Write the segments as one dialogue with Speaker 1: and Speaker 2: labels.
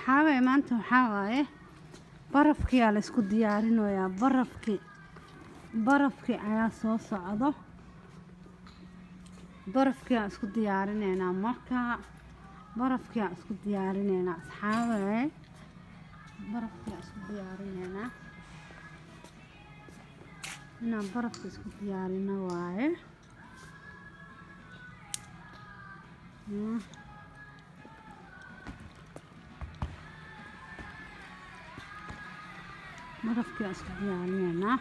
Speaker 1: أصحابي ما أنتم حواي برفكي على اسكو ديارين ويا برفكي على صوص عضو برفكي على اسكو ديارين هنا مركا برفكي على اسكو ديارين هنا أصحابي برفكي على اسكو ديارين هنا برفكي اسكو ديارين واي برفكي اسكو ديارين هنا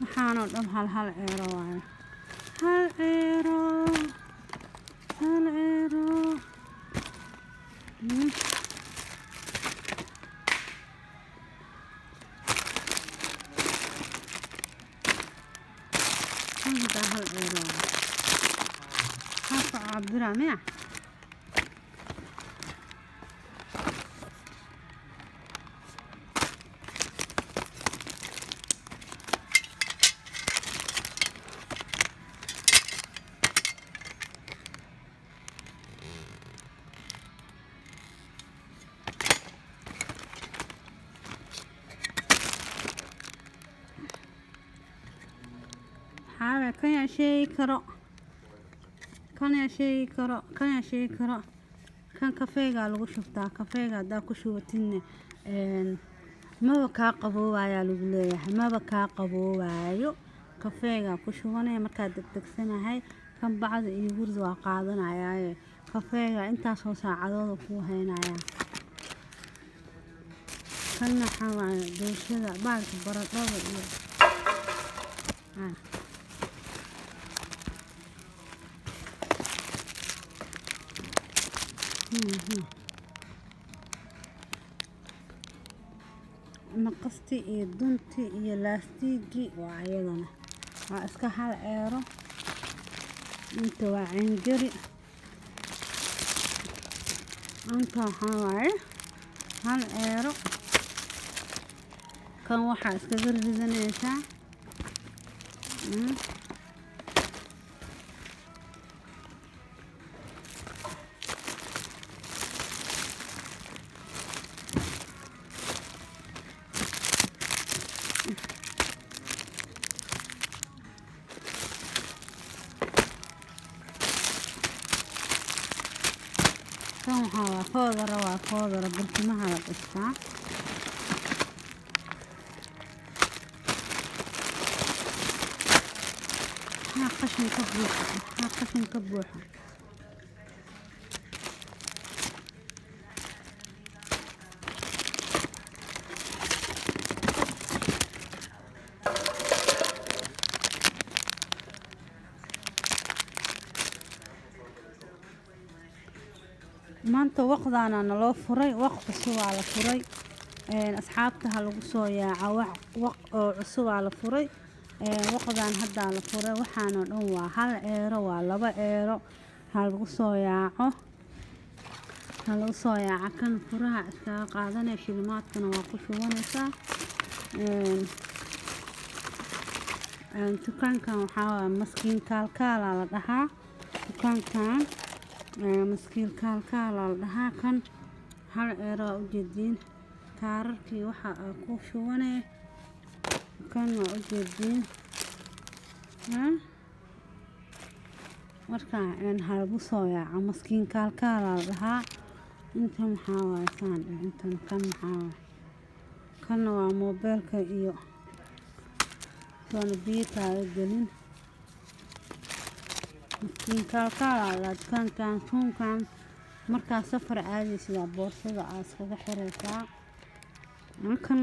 Speaker 1: waxaanoo dhan hal eero waaye hal eero hal eero halka cabira miya حاول كان يا شيء كرا كان كافيه قالوا شفتها كافيه قاعد داكو شوتين ما بكا قبو يا لغليه ما بكا قبو وايو كافيه كشوانه marka degdegsanahay kan bacad iyo gurd waa qaadanaya kafeega inta soo saacadooda ku haynaya kan xawaa doorshada baalka baradhada iyo نقصتي iyo dunti iyo laastigi waa ayadana waa iska hal eero inta waa cinjiri inta waxaa hal eero kan waxaa iska garridanaysaa kan waxaa waa foodara barkimaha la dhigtaa qashin ka buuxa maanta waqdaana naloo furay waq cusub aa la furay asxaabta ha lagu soo yaaca waq oo cusub aa la furay waqdaan hadda la furay waxaanoo dhan waa hal eero waa laba eero ha lagu soo yaaco kan furaha iskaga qaadanaya shilimaadkana waa ku shubanaysaa dukaankan waxaa maskiin kaalkaala la dhahaa dukaankan maskiin kaalkaala la dhahaa kan hal eero u jeediin kaararkii waxa ku shubanay kan waa u jeediin marka halagu soo yaaco maskiin kaalkaala la dhahaa inta maxaa waaye saan intan kan maxaa waaye kan waa moobeelka iyo soona biyo kaaga gelin maskiin kaalkaala la dukaankan suunkan markaa safar aadaysa boorsada aad iskaga xiraysaa kan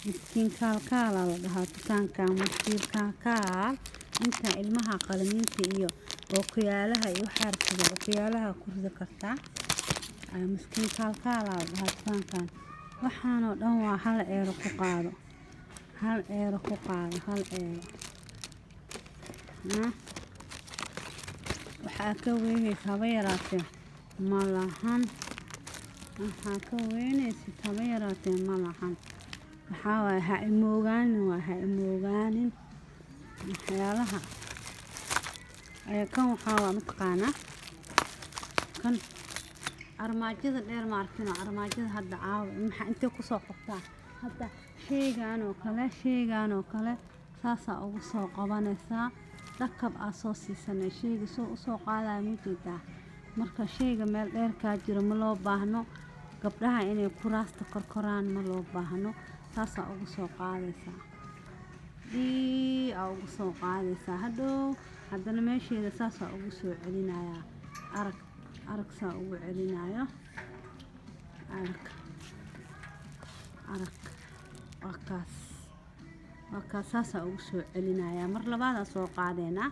Speaker 1: مسكين كالكال على لها تكان كان مسكين كالكال انت ilmaha qalmiinta iyo ookiyaalaha iyo xarkiga ookiyaalaha ku rida kartaa مسكين كالكال على لها تكان كان waxaan oo dhan waa hal eero ku qaado hal eero waxaa ka weynaysa haba yaraatee malahan waxaa ka weynaysa haba yaraatee malahan waxaa waaye ha imogaanin waxyaalaha kan waxaa waa mataqaanaa kan armaajada dheer ma arkino armaajada hadda caawa maxaa intee kusoo qabtaa hadda sheygaan oo kale saasaa ugu soo qabanaysaa dhakab aa soo siisanay sheyga soo usoo qaadaya mujeedaa marka sheyga meel dheer kaa jiro ma loo baahno gabdhaha inay kuraasta korkoraan ma loo baahno saasaa ugu soo qaadaysaa aa ugu soo qaadaysaa hadhow haddana meesheeda saasaa ugu soo celinayaa arag saa ugu celinayo arag waa kaas saasaa ugu soo celinayaa mar labaadaa soo qaadeynaa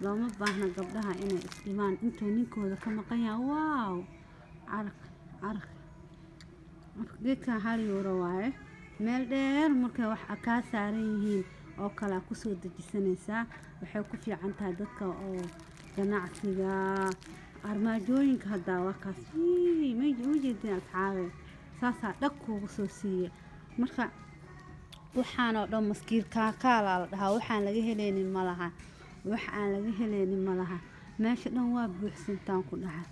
Speaker 1: looma baahna gabdhaha inay isdhimaan intuu ninkooda ka maqan yahay waaw arag geedkan hal euro waaye meel dheer markay wax kaa saaran yihiin oo kale kusoo dejisanaysaa waxay ku fiican tahay dadka oo ganacsiga armaajooyinka haddaa waa kaas ma jeedin asxaabe saasaa dhag kuugu soo siiya marka waxaan oo dhan maskiin kaakaalaa la dhahaa waxaan laga helaynin malaha meesha dhan waa buuxsantaan ku dhahay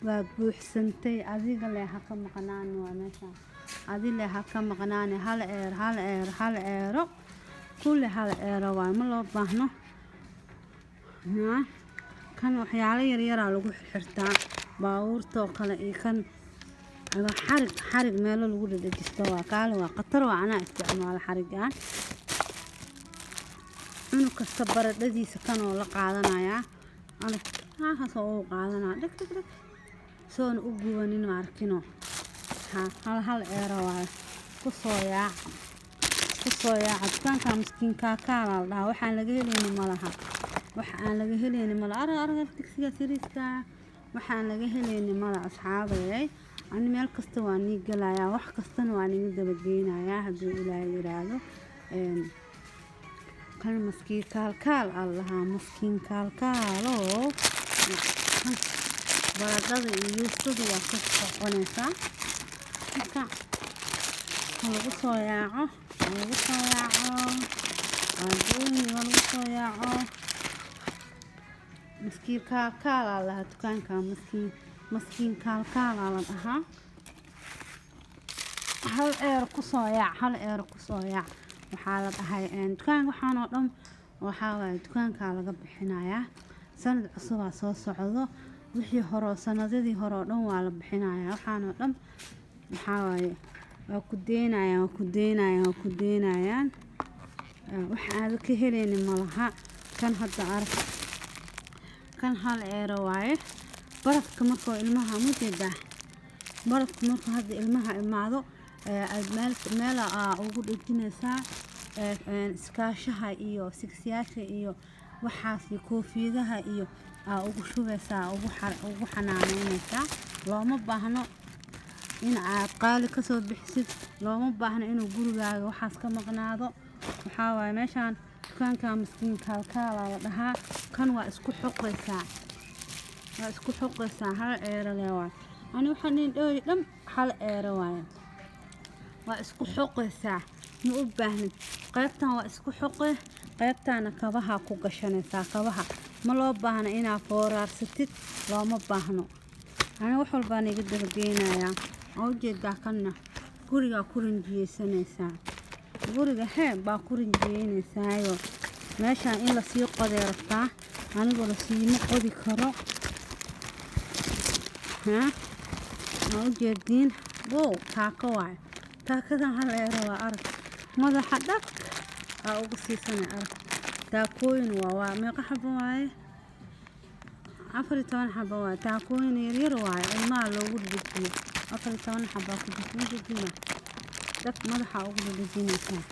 Speaker 1: waa buuxsantay adiga leh ha ka maqnaan waa meeshaan adi leh ha ka maqnaane hal eero kulle hal eero waay ma loo baahno kan waxyaalo yaryaraa lagu xirxirtaa baabuurtoo kale iyo kan xarig meelo lagu dhadhajisto waa kaale waa khatar waa anaa isticmaalo xarigaan cunug kasta baradhadiisa kanoo la qaadanayaa halkaasoo uu qaadanaa dhag soona u gubanin ma arkino hal eero waayo kusoo yaaca dukaanka miskiin kaakaalaa la dhahaa waxaan laga helaynin malaha arag digsiga siriiska waxaan laga helaynin mala asxaabeey ani meel kasta waa nii gelayaa wax kastana waa niga dabageynayaa hadduu ilaahay yiraahdo kan maskiin kaalkaal aa lahaa maskiin kaalkaaloo baradhada iyo yuustada waa ka soconaysaa marka lagu soo yaaco maskiin kaalkaalaa lahaa dukaanka maskiin kaalkaalaa la dhahaa hal eero kusoo yaac waxaa la dhahay dukaanka waxaan oo dhan waxaa waaye dukaankaa laga bixinayaa sanad cusubaa soo socdo wixii hore sanadadii hore oo dhan waa la bixinayaa waxaan oo dhan waxaa waaye waa ku deynayaan wax aada ka helaynin malaha kan hadda arag kan hal eero waaye barafka markuu ilmaha mujeedaa barafka markuu hadda ilmaha imaado meel ugu dhejinaysaa iskaashaha iyo sigsiyaasha iyo waxaas iyo koofiyadaha iyo ugu shubaysaa ugu xanaaneynaysaa looma baahno in aad qaali kasoo bixisid looma baahno inuu gurigaaga waxaas ka maqnaado waxaa waaye meeshaan dukaanka miskiin kaalkaalaa la dhahaa kan waa isku xoqaysaa hal eero le waaye ani waxaan dhihin dhowri dhan hal eero waaye waa isku xoqaysaa ma u baahnid qaybtan waa isku xoqe qaybtaana kabaha ku gashanaysaa kabaha ma loo baahno inaa fooraarsatid looma baahno ani wax walbaa niga dabageynayaa oo ujeedaa kanna gurigaa ku rinjiyeysanaysaa guriga baa ku rinjiyeynaysaayoo meeshaan in lasii qoday rabtaa anigoo lasiima qodi karo ma ujeediin taako waaye taakadan hal eero waa arag madaxa dhag aa ugu siisanay arag taakooyin waa meeqa xabo waaye 14 xabo waaye taakooyin yaryar waaye ilmaha loogu dhijiyo 14 xabo ku jirta dad madaxa ugu dhejinaysaa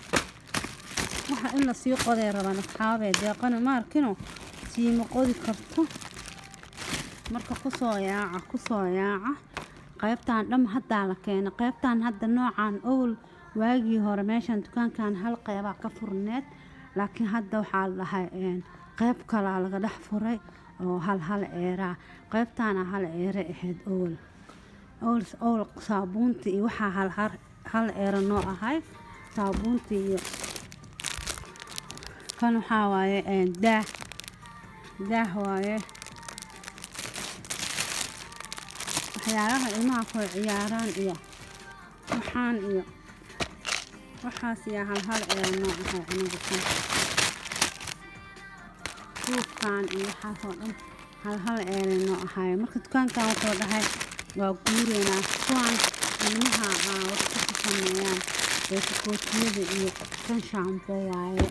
Speaker 1: waxa in la sii qoday rabaan asxaabee deeqana ma arkino siima qodi karto marka kusoo yaaca qaybtaan dham haddaa la keena qaybtaan hadda noocan owl waagii hore meeshan dukaankan hal qeybaa ka furneed laakiin hadda waxaa la dhahay qayb kalaa laga dhex furay oo hal eeraa qaybtaana hal eere ahayd owl saabuunta iyo waxaa hal eero noo ahay saabuunta iyo kan waxaa waaye daah waaye waxyaalaha ilmaha ku ciyaaraan iyo waxaan iyo waxaas yaa hal eero noo ahay aniga suufkaan iyo waxaas oo dhan hal eero noo ahay marka dukaankan wuxuu dhahay waa guureynaa kuwaan ilmaha wax ku sameeyaan kootiyada iyo kan shaambo waaye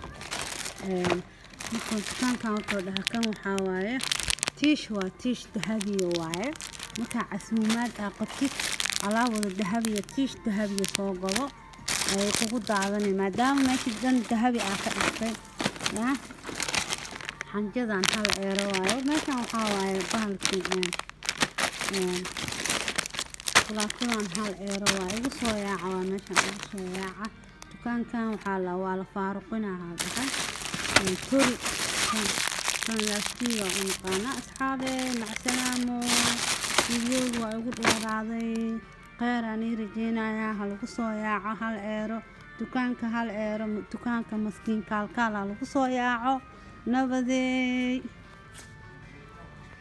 Speaker 1: marka dukaankan wuxuu dhahay kan waxaa waaye tiish dahabiya waaye markaa casuumaad qabtid alaabada dahabiya tiish dahabiya soo gado ay kugu daadanay maadaama meeshii dan dahabi ka dhigtay xanjadan hal eero waaye meeshan waxaa waaye bahalkii kulaatadan hal eero waaye igu soo yaaca waa meeshan igu soo yaaca dukaankan waa la faaruqinaha dhahay tori kan laastiga u naqaana asxaabee macsalaamo fiidiyoodu waa igu dheeraaday kheyr aan ii rajeynayaa ha lagu soo yaaco hal eero dukaanka hal eero dukaanka maskiin kaalkaal ha lagu soo yaaco nabadeey.